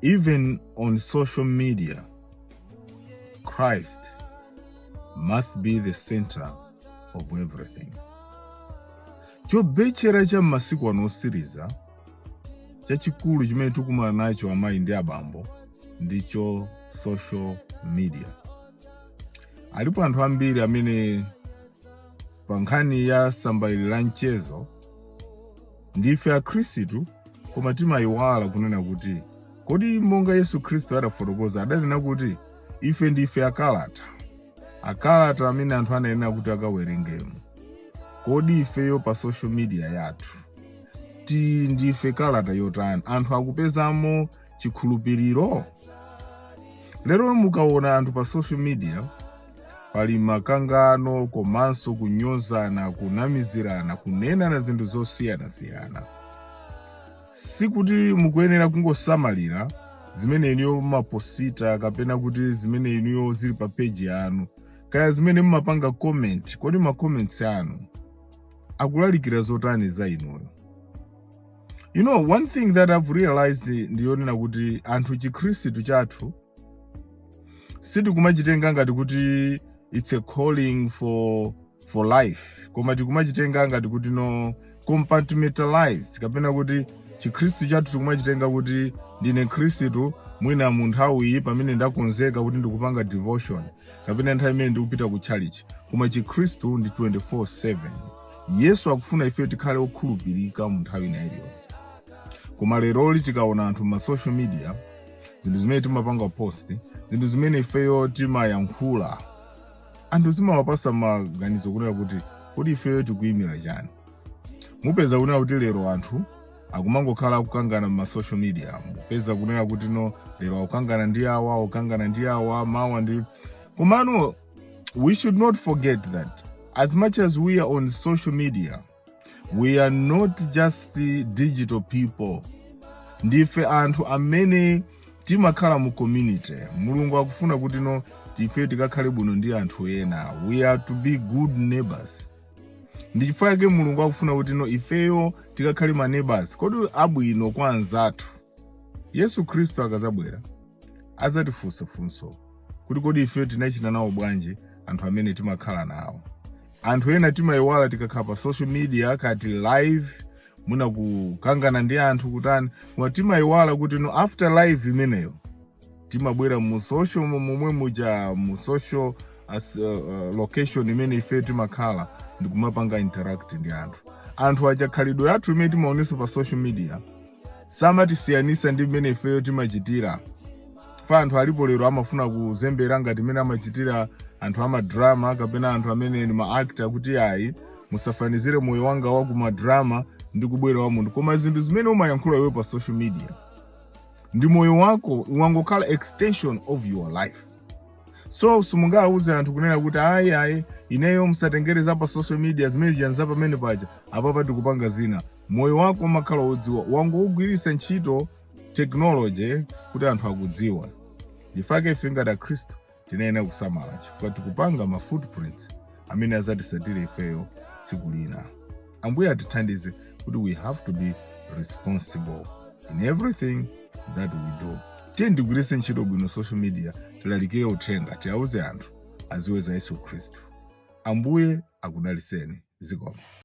even on social media, Christ must be the center of everything. Chobechera cha masiku anosiriza chachikulu chimene tikumana nacho amayi ndi abambo ndicho social media. Alipo anthu ambiri amene pa nkhani ya sambaili la mchezo ndife akhristu koma timayiwala kunena kuti kodi monga Yesu Khristu adafotokoza adanena kuti ife ndife akalata amene anthu anayenera kuti akawerengemo. Kodi ifeyo pa social media yathu ndife kalata yotani, anthu akupezamo chikhulupiriro? Lero mukaona anthu pa social media pali makangano komanso kunyozana, kunamizirana, kunena zinthu zosiyana-siyana. Sikuti mukuyenera kungosamalira zimene iniyo mumaposita kapena kuti zimene iniyo zili pa page yanu, kaya zimene mumapanga comment. Kodi ma comments anu akulalikira zotani za inuyo? You know, one thing that I've realized ndiyonena kuti anthu chikhristu chathu sitikumachitenga ngati kuti it's a calling for life, koma tikumachitenga ngati kuti no compartmentalized, kapena kuti chikhristu chathu tikumachitenga kuti ndine khristu mwina mu nthawi iyi pamene ndakonzeka kuti ndikupanga devotion, kapena nthawi imene ndikupita ku church. Koma chikhristu ndi 24/7. Yesu akufuna ife tikhale okhulupirika mu nthawi iliyonse. Koma lero tikaona anthu ma social media, zinthu zimene timapanga post, zinthu zimene ifeyo timayankhula, anthu zimawapasa maganizo kunena kuti kodi ifeyo tikuyimira chani. Mupeza kunena kuti lero anthu akumangokhala kukangana ma social media. Mupeza kunena kuti no lero akukangana ndi awa, akukangana ndi awa, mawa ndi komano. We should not forget that as much as we are on social media, we are not just the digital people. Ndife anthu amene timakhala mu community. Mulungu akufuna kuti no ife tikakhale bwino ndi anthu ena. We are to be good neighbors. Ndi chifukwa chake Mulungu akufuna kuti no ifeyo tikakhale ma neighbors kodi abwino kwa anzathu. Yesu Khristu akazabwera azatifunsa kuti kodi ifeyo tinachita nawo bwanji anthu amene timakhala nawo. Anthu ena timayiwala tikakhala pa social media kati live muna kukangana ndi anthu kutani, koma timayiwala kuti no after live imeneyo timabwera mu social momwe muja mu social location imene ife timakhala ndikumapanga interact ndi anthu. Anthu aja khalidwe lathu imene timaonesa pa social media samatisiyanisa ndi imene ifeyo timachitira. Fa anthu alipo lero amafuna kuzembera ngati imene amachitira anthu amadrama kapena anthu amene ni ma-actor kuti ayi musafanizire moyo wanga wa kumadrama ndi kubwera wa munthu. Koma zinthu zimene umayankhula iwe pa social media ndi moyo wako wangokhala extension of your life. So sumungauze anthu kunena kuti ayi ineyo musatengereza pa social media zimene ziyanza pamene paja apapa tikupanga zina. Moyo wako umakhala wodziwa, wangogwiritsa ntchito technology kuti anthu akudziwa. Ndifake ife ngati akhristu tinayenera kusamala chifukwa tikupanga ma footprints amene azatisatira ifeyo tsiku lina. Ambuye atithandize kuti we have to be responsible in everything that we do. Tiye ndigwiritse ntchito bwino social media, tilalikire uthenga, tiauze anthu aziwe za Yesu Khristu. Ambuye akudaliseni. Zikomo.